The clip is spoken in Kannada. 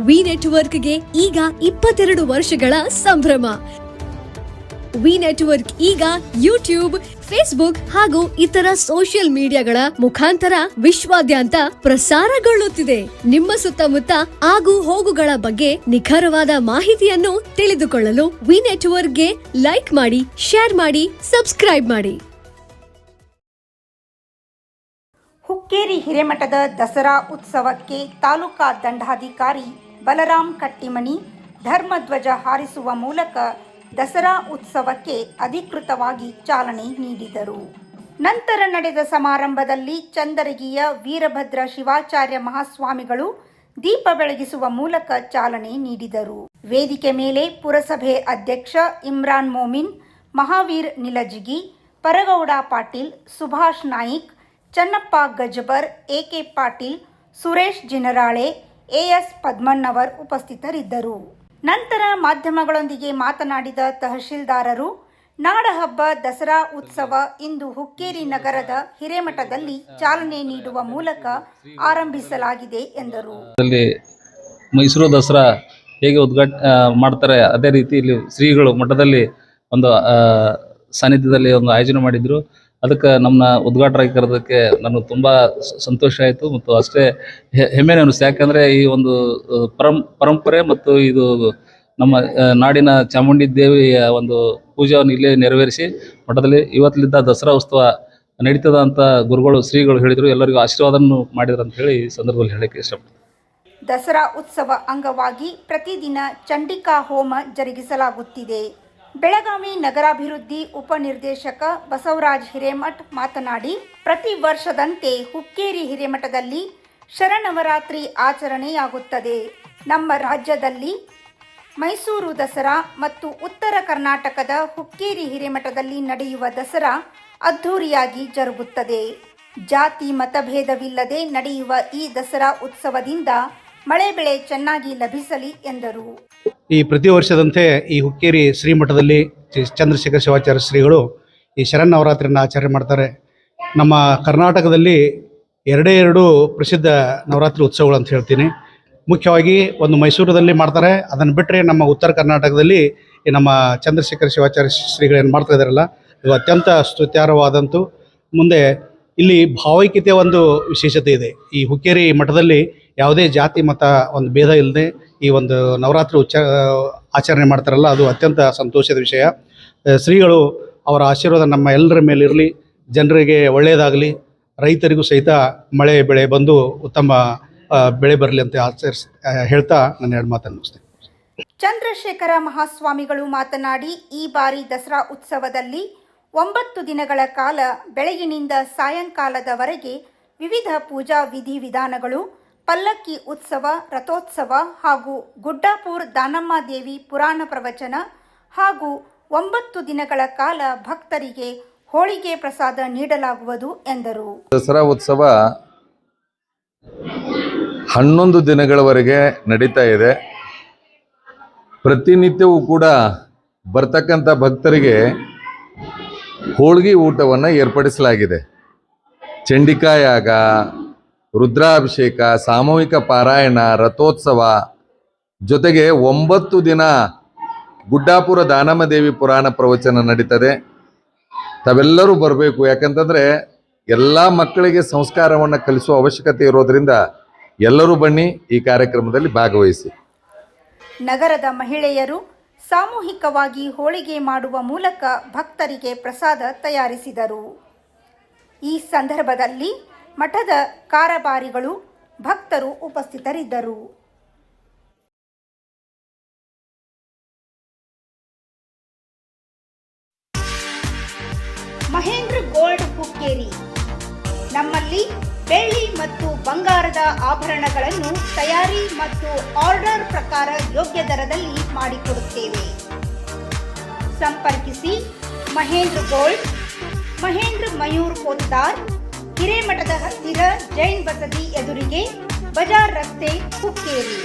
ವಿ ನೆಟ್ವರ್ಕ್ಗೆ ಈಗ 22 ವರ್ಷಗಳ ಸಂಭ್ರಮ. ವಿ ನೆಟ್ವರ್ಕ್ ಈಗ ಯೂಟ್ಯೂಬ್, ಫೇಸ್ಬುಕ್ ಹಾಗೂ ಇತರ ಸೋಷಿಯಲ್ ಮೀಡಿಯಾಗಳ ಮುಖಾಂತರ ವಿಶ್ವಾದ್ಯಂತ ಪ್ರಸಾರಗೊಳ್ಳುತ್ತಿದೆ. ನಿಮ್ಮ ಸುತ್ತಮುತ್ತ ಆಗು ಹೋಗುಗಳ ಬಗ್ಗೆ ನಿಖರವಾದ ಮಾಹಿತಿಯನ್ನು ತಿಳಿದುಕೊಳ್ಳಲು ವಿ ನೆಟ್ವರ್ಕ್ಗೆ ಲೈಕ್ ಮಾಡಿ, ಶೇರ್ ಮಾಡಿ, ಸಬ್ಸ್ಕ್ರೈಬ್ ಮಾಡಿ. ಹುಕ್ಕೇರಿ ಹಿರೇಮಠದ ದಸರಾ ಉತ್ಸವಕ್ಕೆ ತಾಲೂಕಾ ದಂಡಾಧಿಕಾರಿ ಬಲರಾಮ್ ಕಟ್ಟಿಮನಿ ಧರ್ಮಧ್ವಜ ಹಾರಿಸುವ ಮೂಲಕ ದಸರಾ ಉತ್ಸವಕ್ಕೆ ಅಧಿಕೃತವಾಗಿ ಚಾಲನೆ ನೀಡಿದರು. ನಂತರ ನಡೆದ ಸಮಾರಂಭದಲ್ಲಿ ಚಂದರಗಿಯ ವೀರಭದ್ರ ಶಿವಾಚಾರ್ಯ ಮಹಾಸ್ವಾಮಿಗಳು ದೀಪ ಬೆಳಗಿಸುವ ಮೂಲಕ ಚಾಲನೆ ನೀಡಿದರು. ವೇದಿಕೆ ಮೇಲೆ ಪುರಸಭೆ ಅಧ್ಯಕ್ಷ ಇಮ್ರಾನ್ ಮೋಮಿನ್, ಮಹಾವೀರ್ ನಿಲಜಿಗಿ, ಪರಗೌಡ ಪಾಟೀಲ್, ಸುಭಾಷ್ ನಾಯಿಕ್, ಚನ್ನಪ್ಪ ಗಜಬರ್, ಎಕೆ ಪಾಟೀಲ್, ಸುರೇಶ್ ಜಿನರಾಳೆ, ಎಎಸ್ ಪದ್ಮಣ್ಣವರ್ ಉಪಸ್ಥಿತರಿದ್ದರು. ನಂತರ ಮಾಧ್ಯಮಗಳೊಂದಿಗೆ ಮಾತನಾಡಿದ ತಹಶೀಲ್ದಾರರು, ನಾಡಹಬ್ಬ ದಸರಾ ಉತ್ಸವ ಇಂದು ಹುಕ್ಕೇರಿ ನಗರದ ಹಿರೇಮಠದಲ್ಲಿ ಚಾಲನೆ ನೀಡುವ ಮೂಲಕ ಆರಂಭಿಸಲಾಗಿದೆ ಎಂದರು. ಮೈಸೂರು ದಸರಾ ಹೇಗೆ ಮಾಡ್ತಾರೆ ಅದೇ ರೀತಿ ಇಲ್ಲಿ ಶ್ರೀಗಳು ಮಠದಲ್ಲಿ ಒಂದು ಸಾನ್ನಿಧ್ಯದಲ್ಲಿ ಒಂದು ಆಯೋಜನೆ ಮಾಡಿದ್ರು. ಅದಕ್ಕೆ ನಮ್ಮನ್ನ ಉದ್ಘಾಟಕರಾಗಿ ಕರೆದಕ್ಕೆ ನನಗೆ ತುಂಬ ಸಂತೋಷ ಆಯಿತು ಮತ್ತು ಅಷ್ಟೇ ಹೆಮ್ಮೆ ಅನಿಸ್ತು. ಯಾಕಂದರೆ ಈ ಒಂದು ಪರಂಪರೆ ಮತ್ತು ಇದು ನಮ್ಮ ನಾಡಿನ ಚಾಮುಂಡಿ ದೇವಿಯ ಒಂದು ಪೂಜೆಯನ್ನು ಇಲ್ಲೇ ನೆರವೇರಿಸಿ ಮಠದಲ್ಲಿ ಇವತ್ತಲಿದ್ದ ದಸರಾ ಉತ್ಸವ ನಡೀತದ ಅಂತ ಗುರುಗಳು ಶ್ರೀಗಳು ಹೇಳಿದರು. ಎಲ್ಲರಿಗೂ ಆಶೀರ್ವಾದವನ್ನು ಮಾಡಿದ್ರು ಅಂತ ಹೇಳಿ ಈ ಸಂದರ್ಭದಲ್ಲಿ ಹೇಳಕ್ಕೆ ಇಷ್ಟಪಡ್ತೀನಿ. ದಸರಾ ಉತ್ಸವ ಅಂಗವಾಗಿ ಪ್ರತಿದಿನ ಚಂಡಿಕಾ ಹೋಮ ಜರುಗಿಸಲಾಗುತ್ತಿದೆ. ಬೆಳಗಾವಿ ನಗರಾಭಿವೃದ್ಧಿ ಉಪನಿರ್ದೇಶಕ ಬಸವರಾಜ್ ಹಿರೇಮಠ್ ಮಾತನಾಡಿ, ಪ್ರತಿ ವರ್ಷದಂತೆ ಹುಕ್ಕೇರಿ ಹಿರೇಮಠದಲ್ಲಿ ಶರನ್ನವರಾತ್ರಿ ಆಚರಣೆಯಾಗುತ್ತದೆ. ನಮ್ಮ ರಾಜ್ಯದಲ್ಲಿ ಮೈಸೂರು ದಸರಾ ಮತ್ತು ಉತ್ತರ ಕರ್ನಾಟಕದ ಹುಕ್ಕೇರಿ ಹಿರೇಮಠದಲ್ಲಿ ನಡೆಯುವ ದಸರಾ ಅದ್ಧೂರಿಯಾಗಿ ಜರುಗುತ್ತದೆ. ಜಾತಿ ಮತಭೇದವಿಲ್ಲದೆ ನಡೆಯುವ ಈ ದಸರಾ ಉತ್ಸವದಿಂದ ಮಳೆ ಬೆಳೆ ಚೆನ್ನಾಗಿ ಲಭಿಸಲಿ ಎಂದರು. ಈ ಪ್ರತಿ ವರ್ಷದಂತೆ ಈ ಹುಕ್ಕೇರಿ ಶ್ರೀಮಠದಲ್ಲಿ ಚಂದ್ರಶೇಖರ ಶಿವಾಚಾರ್ಯ ಶ್ರೀಗಳು ಈ ಶರನ್ನವರಾತ್ರಿಯನ್ನು ಆಚರಣೆ ಮಾಡ್ತಾರೆ. ನಮ್ಮ ಕರ್ನಾಟಕದಲ್ಲಿ ಎರಡು ಪ್ರಸಿದ್ಧ ನವರಾತ್ರಿ ಉತ್ಸವಗಳು ಅಂತ ಹೇಳ್ತೀನಿ. ಮುಖ್ಯವಾಗಿ ಒಂದು ಮೈಸೂರಲ್ಲಿ ಮಾಡ್ತಾರೆ, ಅದನ್ನು ಬಿಟ್ಟರೆ ನಮ್ಮ ಉತ್ತರ ಕರ್ನಾಟಕದಲ್ಲಿ ನಮ್ಮ ಚಂದ್ರಶೇಖರ ಶಿವಾಚಾರ್ಯ ಶ್ರೀಗಳೇನು ಮಾಡ್ತಾ ಇದ್ದಾರಲ್ಲ, ಇದು ಅತ್ಯಂತ ಸ್ತುತ್ಯಾರ್ಹವಾದಂತು. ಮುಂದೆ ಇಲ್ಲಿ ಭಾವೈಕ್ಯತೆಯ ಒಂದು ವಿಶೇಷತೆ ಇದೆ. ಈ ಹುಕ್ಕೇರಿ ಮಠದಲ್ಲಿ ಯಾವುದೇ ಜಾತಿ ಮತ ಒಂದು ಭೇದ ಇಲ್ಲದೆ ಈ ಒಂದು ನವರಾತ್ರಿ ಆಚರಣೆ ಮಾಡ್ತಾರಲ್ಲ, ಅದು ಅತ್ಯಂತ ಸಂತೋಷದ ವಿಷಯ. ಶ್ರೀಗಳು ಅವರ ಆಶೀರ್ವಾದ ನಮ್ಮ ಎಲ್ಲರ ಮೇಲಿರಲಿ, ಜನರಿಗೆ ಒಳ್ಳೆಯದಾಗಲಿ, ರೈತರಿಗೂ ಸಹಿತ ಮಳೆ ಬೆಳೆ ಬಂದು ಉತ್ತಮ ಬೆಳೆ ಬರಲಿ ಅಂತ ಹೇಳ್ತಾ ನನ್ನ ಎರಡು ಮಾತನ್ನು ಮುಗಿಸ್ತೇನೆ. ಚಂದ್ರಶೇಖರ ಮಹಾಸ್ವಾಮಿಗಳು ಮಾತನಾಡಿ, ಈ ಬಾರಿ ದಸರಾ ಉತ್ಸವದಲ್ಲಿ 9 ದಿನಗಳ ಕಾಲ ಬೆಳಗಿನಿಂದ ಸಾಯಂಕಾಲದವರೆಗೆ ವಿವಿಧ ಪೂಜಾ ವಿಧಿವಿಧಾನಗಳು, ಪಲ್ಲಕ್ಕಿ ಉತ್ಸವ, ರಥೋತ್ಸವ ಹಾಗೂ ಗುಡ್ಡಾಪುರ ದಾನಮ್ಮ ದೇವಿ ಪುರಾಣ ಪ್ರವಚನ ಹಾಗೂ 9 ದಿನಗಳ ಕಾಲ ಭಕ್ತರಿಗೆ ಹೋಳಿಗೆ ಪ್ರಸಾದ ನೀಡಲಾಗುವುದು ಎಂದರು. ದಸರಾ ಉತ್ಸವ 11 ದಿನಗಳವರೆಗೆ ನಡೀತಾ ಇದೆ. ಪ್ರತಿನಿತ್ಯವೂ ಕೂಡ ಬರ್ತಕ್ಕಂಥ ಭಕ್ತರಿಗೆ ಹೋಳಿಗೆ ಊಟವನ್ನು ಏರ್ಪಡಿಸಲಾಗಿದೆ. ಚಂಡಿಕಾಯಾಗ, ರುದ್ರಾಭಿಷೇಕ, ಸಾಮೂಹಿಕ ಪಾರಾಯಣ, ರಥೋತ್ಸವ ಜೊತೆಗೆ 9 ದಿನ ಗುಡ್ಡಾಪುರ ದಾನಮ್ಮ ದೇವಿ ಪುರಾಣ ಪ್ರವಚನ ನಡೀತದೆ. ತಾವೆಲ್ಲರೂ ಬರಬೇಕು. ಯಾಕಂತಂದರೆ ಎಲ್ಲ ಮಕ್ಕಳಿಗೆ ಸಂಸ್ಕಾರವನ್ನು ಕಲಿಸುವ ಅವಶ್ಯಕತೆ ಇರೋದರಿಂದ ಎಲ್ಲರೂ ಬನ್ನಿ, ಈ ಕಾರ್ಯಕ್ರಮದಲ್ಲಿ ಭಾಗವಹಿಸಿ. ನಗರದ ಮಹಿಳೆಯರು ಸಾಮೂಹಿಕವಾಗಿ ಹೋಳಿಗೆ ಮಾಡುವ ಮೂಲಕ ಭಕ್ತರಿಗೆ ಪ್ರಸಾದ ತಯಾರಿಸಿದರು. ಈ ಸಂದರ್ಭದಲ್ಲಿ ಮಠದ ಕಾರಬಾರಿಗಳು, ಭಕ್ತರು ಉಪಸ್ಥಿತರಿದ್ದರು. ಮಹೇಂದ್ರ ಗೋಲ್ಡ್ ಹುಕ್ಕೇರಿ. ನಮ್ಮಲ್ಲಿ ಬೆಳ್ಳಿ ಮತ್ತು ಬಂಗಾರದ ಆಭರಣಗಳನ್ನು ತಯಾರಿ ಮತ್ತು ಆರ್ಡರ್ ಪ್ರಕಾರ ಯೋಗ್ಯ ದರದಲ್ಲಿ ಮಾಡಿಕೊಡುತ್ತೇವೆ. ಸಂಪರ್ಕಿಸಿ ಮಹೇಂದ್ರ ಗೋಲ್ಡ್, ಮಹೇಂದ್ರ ಮಯೂರ್ ಪೋತ್ತಾರ್, ಹಿರೇಮಠದ ಹತ್ತಿರ ಜೈನ್ ಬಸದಿ ಎದುರಿಗೆ, ಬಜಾರ್ ರಸ್ತೆ, ಹುಕ್ಕೇರಿ.